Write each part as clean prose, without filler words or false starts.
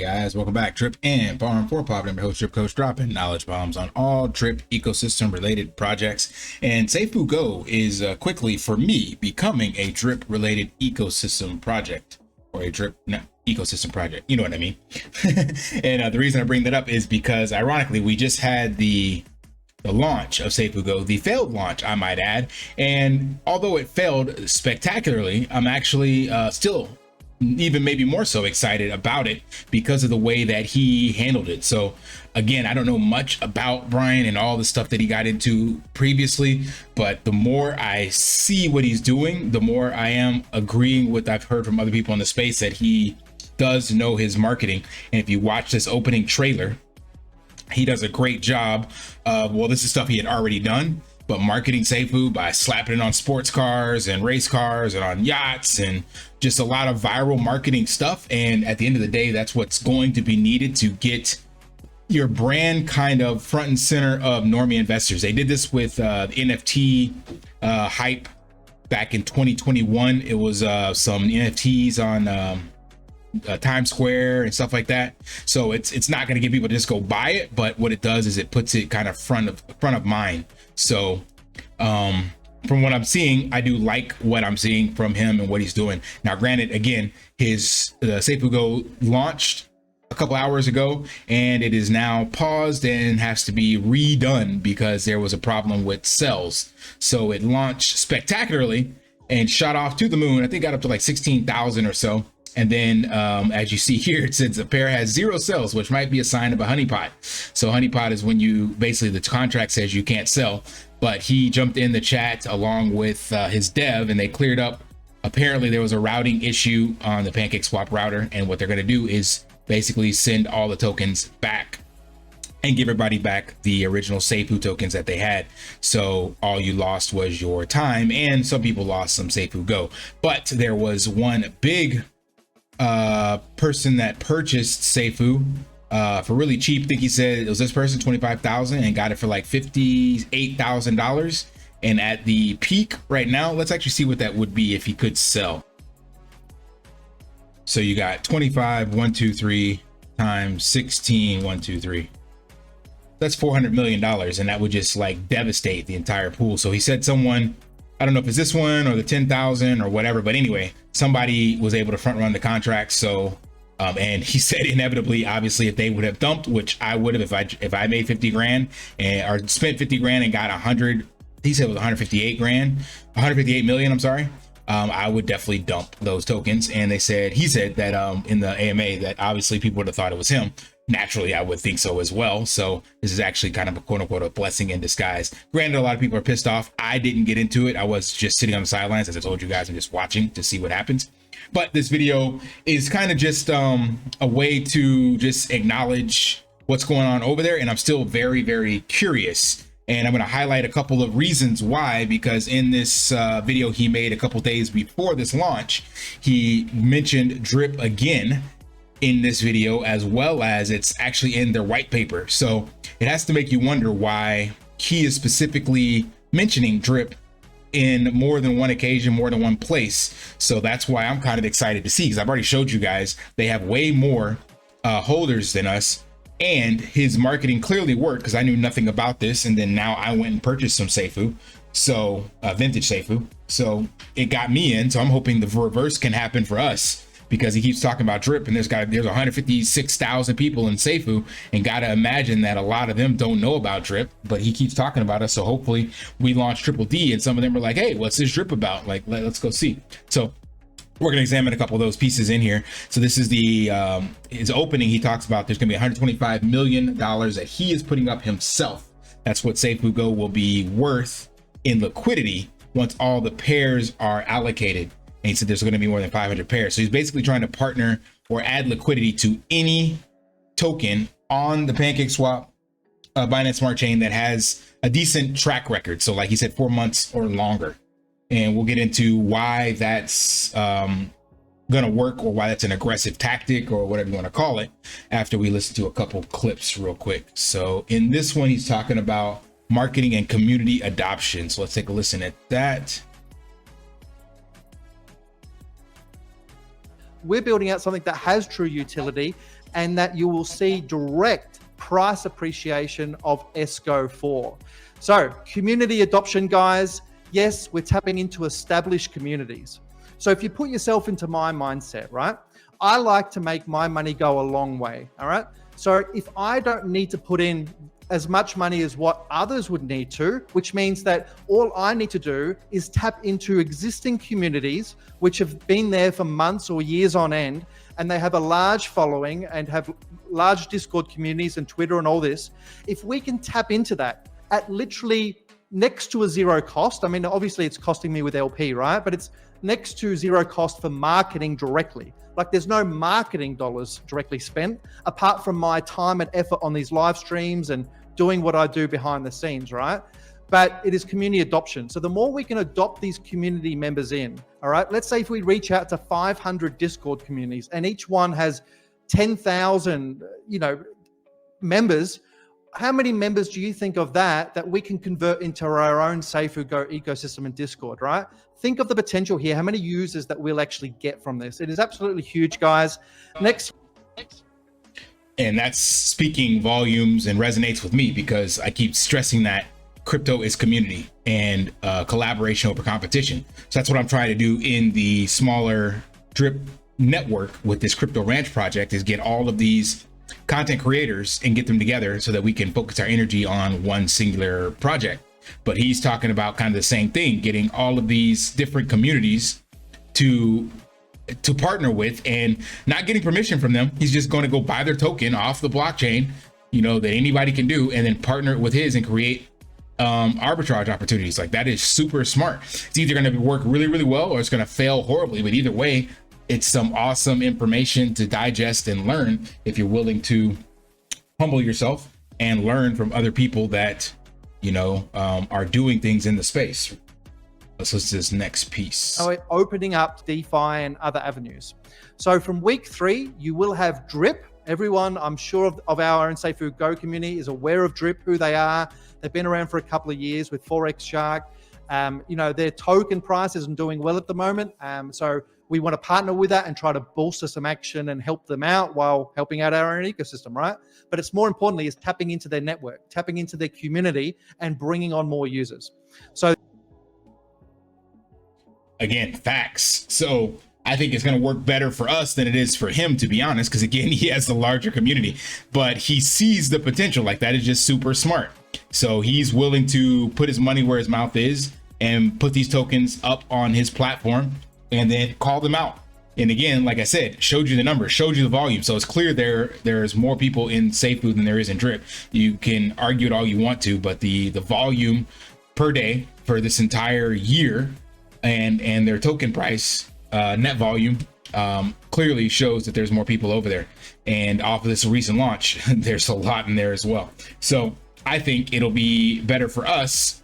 guys, welcome back. Drip and Farm for Pop. I'm your host, Drip Coach, dropping knowledge bombs on all Drip ecosystem related projects. And Safuu Go is quickly, for me, becoming a Drip related ecosystem project, or a Drip ecosystem project. You know what I mean? And the reason I bring that up is because, ironically, we just had the launch of Safuu Go, the failed launch, I might add. And although it failed spectacularly, I'm actually still even maybe more so excited about it because of the way that he handled it. So again, I don't know much about Brian and all the stuff that he got into previously, but the more I see what he's doing, the more I am agreeing with I've heard from other people in the space that he does know his marketing. And if you watch this opening trailer, he does a great job of, well, this is stuff he had already done, but marketing Safuu by slapping it on sports cars and race cars and on yachts and just a lot of viral marketing stuff. And at the end of the day, that's what's going to be needed to get your brand kind of front and center of normie investors. They did this with the NFT hype back in 2021. It was some NFTs on Times Square and stuff like that. So it's not going to get people to just go buy it, but what it does is it puts it kind of front of mind. So from what I'm seeing, I do like what I'm seeing from him and what he's doing. Now, granted, again, his Safuu Go launched a couple hours ago, and it is now paused and has to be redone because there was a problem with cells. So it launched spectacularly and shot off to the moon. I think got up to like 16,000 or so. And then as you see here, it says the pair has 0 cells, which might be a sign of a honeypot. So honeypot is when you basically, the contract says you can't sell, but he jumped in the chat along with his dev and they cleared up. Apparently there was a routing issue on the PancakeSwap router. And what they're going to do is basically send all the tokens back and give everybody back the original Safuu tokens that they had. So all you lost was your time, and some people lost some Safuu Go. But there was one big person that purchased Safuu for really cheap. I think he said it was this person, 25,000, and got it for like $58,000. And at the peak right now, let's actually see what that would be if he could sell. So you got 25, 1, 2, 3 times 16, 1, 2, 3. That's $400 million, and that would just like devastate the entire pool. So he said someone, I don't know if it's this one or the 10,000 or whatever, but anyway, somebody was able to front run the contract. So, and he said inevitably, obviously, if they would have dumped, which I would have if I made 50 grand and or spent 50 grand and got 100, he said it was 158 grand, 158 million. I'm sorry. I would definitely dump those tokens. And he said that in the AMA that obviously people would have thought it was him. Naturally, I would think so as well. So this is actually kind of a quote unquote a blessing in disguise. Granted, a lot of people are pissed off. I didn't get into it. I was just sitting on the sidelines. As I told you guys, I'm just watching to see what happens. But this video is kind of just a way to just acknowledge what's going on over there. And I'm still very, very curious. And I'm going to highlight a couple of reasons why, because in this video he made a couple days before this launch, he mentioned drip again in this video, as well as it's actually in their white paper. So it has to make you wonder why he is specifically mentioning drip in more than one occasion, more than one place. So that's why I'm kind of excited to see, because I've already showed you guys they have way more holders than us, and his marketing clearly worked because I knew nothing about this. And then now I went and purchased some Safuu, so vintage Safuu. So it got me in. So I'm hoping the reverse can happen for us, because he keeps talking about drip, and there's 156,000 people in Safuu, and gotta imagine that a lot of them don't know about drip, but he keeps talking about us. So hopefully we launch Triple D and some of them are like, hey, what's this drip about? Like, let's go see. So we're going to examine a couple of those pieces in here. So this is the his opening. He talks about there's going to be $125 million that he is putting up himself. That's what Safuu Go will be worth in liquidity once all the pairs are allocated. And he said there's going to be more than 500 pairs. So he's basically trying to partner or add liquidity to any token on the PancakeSwap Binance Smart Chain that has a decent track record. So like he said, 4 months or longer. And we'll get into why that's going to work, or why that's an aggressive tactic, or whatever you want to call it, after we listen to a couple clips real quick. So in this one, he's talking about marketing and community adoption. So let's take a listen at that. we're building out something that has true utility and that you will see direct price appreciation of Esco for. So community adoption, guys. Yes, we're tapping into established communities. So if you put yourself into my mindset, right? I like to make my money go a long way, all right? So if I don't need to put in as much money as what others would need to, which means that all I need to do is tap into existing communities, which have been there for months or years on end, and they have a large following and have large Discord communities and Twitter and all this. If we can tap into that at literally next to a zero cost, I mean, obviously it's costing me with LP, right? But it's next to zero cost for marketing directly. Like there's no marketing dollars directly spent apart from my time and effort on these live streams and doing what I do behind the scenes, right? But it is community adoption. So the more we can adopt these community members in, all right, let's say if we reach out to 500 Discord communities and each one has 10,000, members, how many members do you think of that we can convert into our own Safuu Go ecosystem in Discord, right? Think of the potential here, how many users that we'll actually get from this. It is absolutely huge, guys. Next. And that's speaking volumes and resonates with me because I keep stressing that crypto is community and collaboration over competition. So that's what I'm trying to do in the smaller drip network with this Crypto Ranch project, is get all of these content creators and get them together so that we can focus our energy on one singular project. But he's talking about kind of the same thing, getting all of these different communities to partner with and not getting permission from them. He's just going to go buy their token off the blockchain, that anybody can do, and then partner it with his and create arbitrage opportunities. Like, that is super smart. It's either going to work really, really well or it's going to fail horribly, but either way, it's some awesome information to digest and learn if you're willing to humble yourself and learn from other people that are doing things in the space. Let's listen to this next piece. So we're opening up DeFi and other avenues. So from week 3, you will have Drip. Everyone, I'm sure of our own Safuu Go community is aware of Drip, who they are. They've been around for a couple of years with Forex Shark. Their token price isn't doing well at the moment. So we want to partner with that and try to bolster some action and help them out while helping out our own ecosystem, right? But it's more importantly is tapping into their network, tapping into their community and bringing on more users. So again, facts. So I think it's going to work better for us than it is for him, to be honest, because again, he has the larger community, but he sees the potential. Like, that is just super smart. So he's willing to put his money where his mouth is and put these tokens up on his platform and then call them out. And again, like I said, showed you the numbers, showed you the volume. So it's clear there's more people in Safuu than there is in Drip. You can argue it all you want to, but the volume per day for this entire year and their token price, net volume, clearly shows that there's more people over there. And off of this recent launch, there's a lot in there as well. So I think it'll be better for us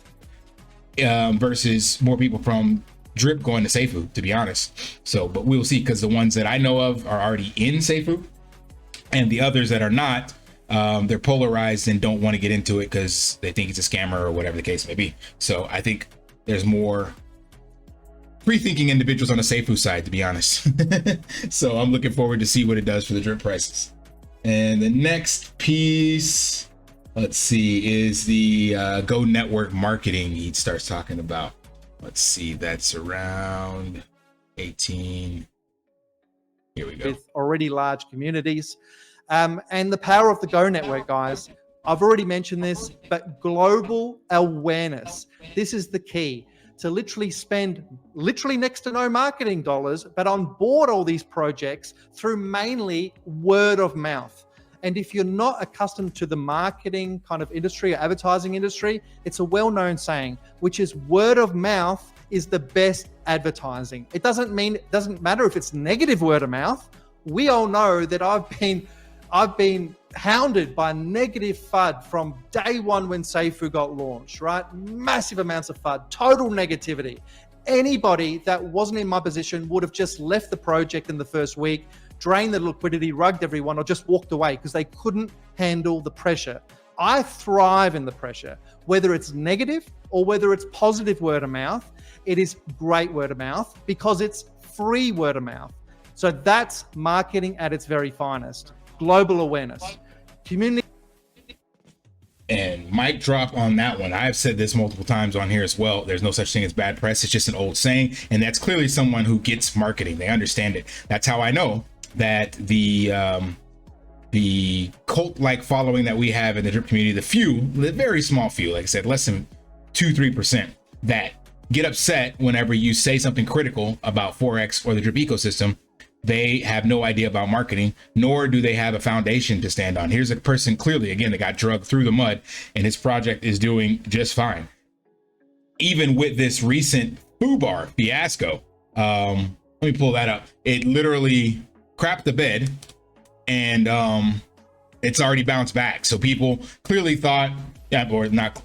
versus more people from Drip going to Safuu, to be honest. So, but we'll see, because the ones that I know of are already in Safuu, and the others that are not, they're polarized and don't want to get into it because they think it's a scammer or whatever the case may be. So I think there's more free-thinking individuals on the Safuu side, to be honest. So I'm looking forward to see what it does for the Drip prices. And the next piece, let's see, is the Go Network marketing he starts talking about. Let's see, that's around 18. Here we go. With already large communities. And the power of the Go Network, guys. I've already mentioned this, but global awareness. This is the key. To literally spend next to no marketing dollars, but on board all these projects through mainly word of mouth. And if you're not accustomed to the marketing kind of industry or advertising industry, it's a well-known saying, which is word of mouth is the best advertising. It doesn't matter if it's negative word of mouth. We all know that I've been hounded by negative FUD from day one when Safuu got launched, right? Massive amounts of FUD, total negativity. Anybody that wasn't in my position would have just left the project in the first week, drained the liquidity, rugged everyone, or just walked away because they couldn't handle the pressure. I thrive in the pressure, whether it's negative or whether it's positive word of mouth. It is great word of mouth because it's free word of mouth. So that's marketing at its very finest. Global awareness. Community. And mic drop on that one. I've said this multiple times on here as well. There's no such thing as bad press. It's just an old saying. And that's clearly someone who gets marketing. They understand it. That's how I know that the cult-like following that we have in the drip community, the very small few, like I said, less than 2-3%, that get upset whenever you say something critical about Forex or the drip ecosystem. They have no idea about marketing, nor do they have a foundation to stand on. Here's a person clearly, again, that got drugged through the mud, and his project is doing just fine. Even with this recent FUBAR fiasco, let me pull that up. It literally crapped the bed, and it's already bounced back. So people clearly thought, yeah, or not,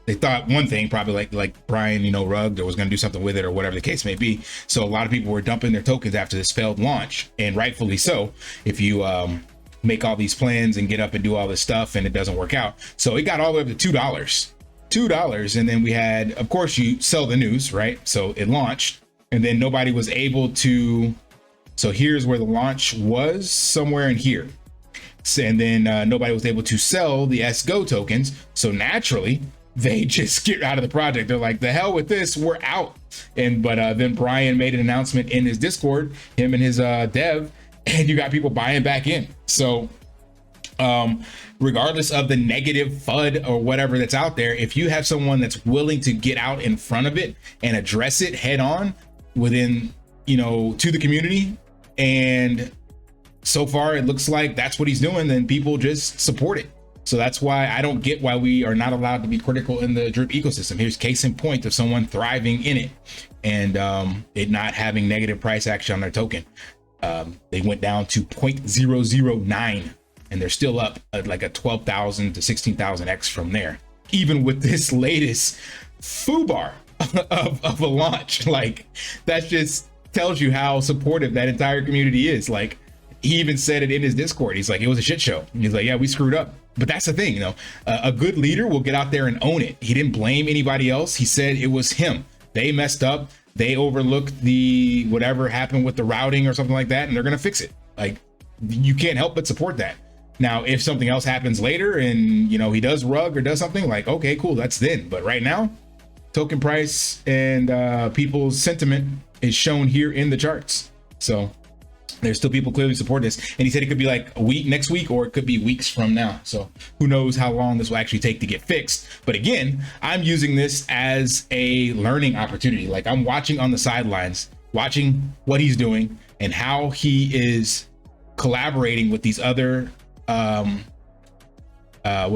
they thought one thing, probably like Brian, rugged or was going to do something with it or whatever the case may be. So a lot of people were dumping their tokens after this failed launch, and rightfully so. If you make all these plans and get up and do all this stuff and it doesn't work out. So it got all the way up to $2. And then we had, of course, you sell the news, right? So it launched, and then nobody was able to. So here's where the launch was, somewhere in here. And then nobody was able to sell the SGO tokens. So naturally, they just get out of the project. They're like, the hell with this, we're out. But then Brian made an announcement in his Discord, him and his dev, and you got people buying back in. So regardless of the negative FUD or whatever that's out there, if you have someone that's willing to get out in front of it and address it head on within, to the community, and so far it looks like that's what he's doing, then people just support it. So that's why I don't get why we are not allowed to be critical in the drip ecosystem. Here's case in point of someone thriving in it, and it not having negative price action on their token. They went down to 0.009, and they're still up at like a 12,000 to 16,000 X from there. Even with this latest FUBAR of a launch, like that just tells you how supportive that entire community is. Like, he even said it in his Discord. He's like, it was a shit show. And he's like, yeah, we screwed up. But that's the thing, a good leader will get out there and own it. He didn't blame anybody else. He said it was him. They messed up. They overlooked the whatever happened with the routing or something like that, and they're going to fix it. Like, you can't help but support that. Now, if something else happens later and, he does rug or does something, like, okay, cool, that's then. But right now, token price and people's sentiment is shown here in the charts. So there's still people clearly support this. And he said it could be like a week next week, or it could be weeks from now. So who knows how long this will actually take to get fixed. But again, I'm using this as a learning opportunity. Like, I'm watching on the sidelines, watching what he's doing and how he is collaborating with these other, what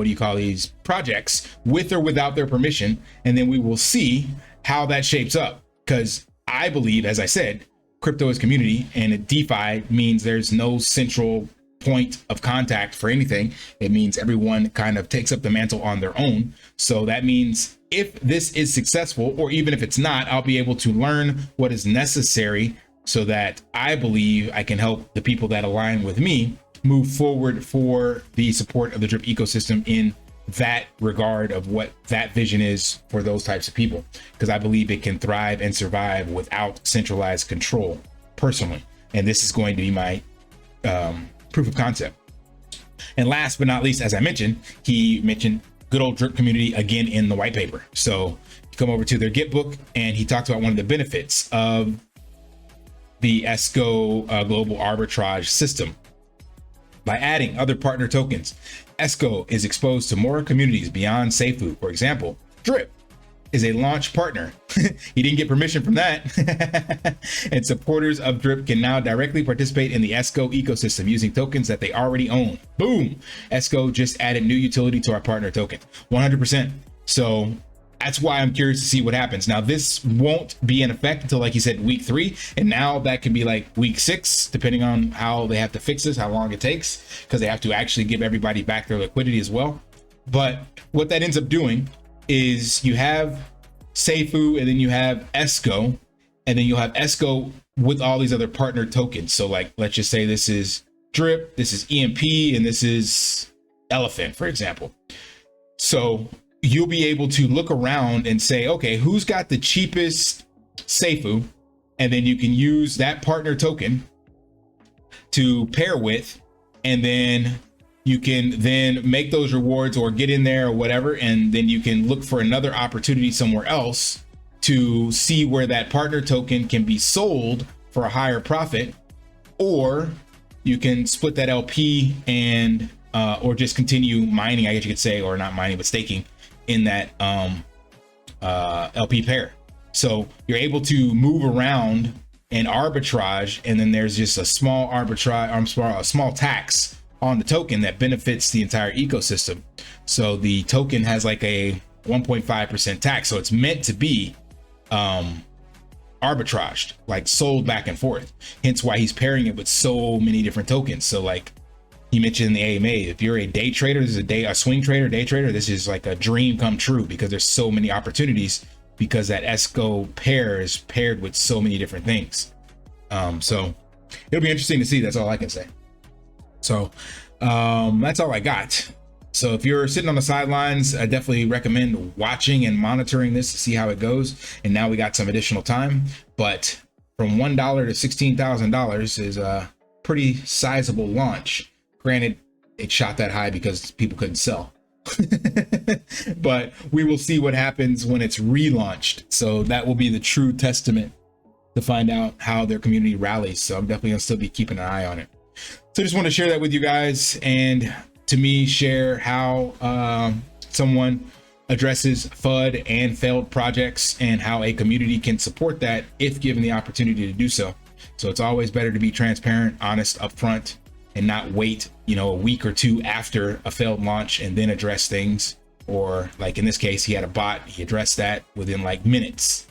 do you call these projects, with or without their permission. And then we will see how that shapes up. Because I believe, as I said, crypto is community, and a DeFi means there's no central point of contact for anything. It means everyone kind of takes up the mantle on their own. So that means if this is successful, or even if it's not, I'll be able to learn what is necessary so that I believe I can help the people that align with me move forward for the support of the drip ecosystem in that regard of what that vision is for those types of people, because I believe it can thrive and survive without centralized control personally. And this is going to be my proof of concept. And last but not least, as I mentioned, he mentioned good old drip community again in the white paper. So you come over to their Git book, and he talks about one of the benefits of the ESCO global arbitrage system. By adding other partner tokens, ESCO is exposed to more communities beyond Safuu. For example, Drip is a launch partner. He didn't get permission from that. And supporters of Drip can now directly participate in the ESCO ecosystem using tokens that they already own. Boom! ESCO just added new utility to our partner token. 100%. So that's why I'm curious to see what happens. Now, this won't be in effect until, like you said, week 3. And now that could be like week 6, depending on how they have to fix this, how long it takes, because they have to actually give everybody back their liquidity as well. But what that ends up doing is you have Safuu, and then you have ESCO, and then you'll have ESCO with all these other partner tokens. So like, let's just say this is Drip, this is EMP, and this is Elephant, for example. So you'll be able to look around and say, okay, who's got the cheapest Safuu and then you can use that partner token to pair with, and then you can then make those rewards or get in there or whatever, and then you can look for another opportunity somewhere else to see where that partner token can be sold for a higher profit, or you can split that LP and or just continue mining, I guess you could say, or not mining but staking in that LP pair. So you're able to move around and arbitrage, and then there's just a small arbitrage, a small tax on the token that benefits the entire ecosystem. So the token has like a 1.5% tax, so it's meant to be arbitraged, like sold back and forth. Hence why he's pairing it with so many different tokens. So like he mentioned in the AMA, if you're a day trader, this is a swing trader, day trader, this is like a dream come true, because there's so many opportunities, because that ESCO pair is paired with so many different things. So it'll be interesting to see. That's all I can say. So that's all I got. So if you're sitting on the sidelines, I definitely recommend watching and monitoring this to see how it goes. And now we got some additional time, but from $1 to $16,000 is a pretty sizable launch. Granted, it shot that high because people couldn't sell. But we will see what happens when it's relaunched. So that will be the true testament to find out how their community rallies. So I'm definitely gonna still be keeping an eye on it. So I just want to share that with you guys, and to me, share how someone addresses FUD and failed projects, and how a community can support that if given the opportunity to do so. So it's always better to be transparent, honest, upfront, and not wait, a week or two after a failed launch and then address things. Or like in this case, he had a bot, he addressed that within like minutes,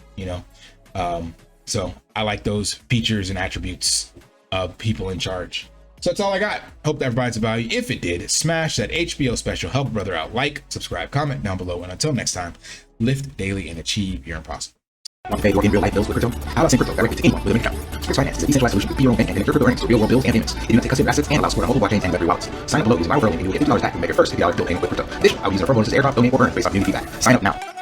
so I like those features and attributes of people in charge. So that's all I got. Hope that provides value. If it did, smash that HBO special, help a brother out, like, subscribe, comment down below, and until next time, lift daily and achieve your impossible. Want to pay your in real life bills with crypto? How about send crypto directly to anyone with a bank account? Forex Finance is a decentralized solution with your own bank and connect your crypto earnings to real world bills and payments. They do not take custody of assets and allow support on multiple blockchains and Web3 wallets. Sign up below using my referral link and you will get $50 back when you make your first $50 bill payment with crypto. Additionally, I will use our referral bonuses to airdrop, donate, or earn based off community feedback. Sign up now.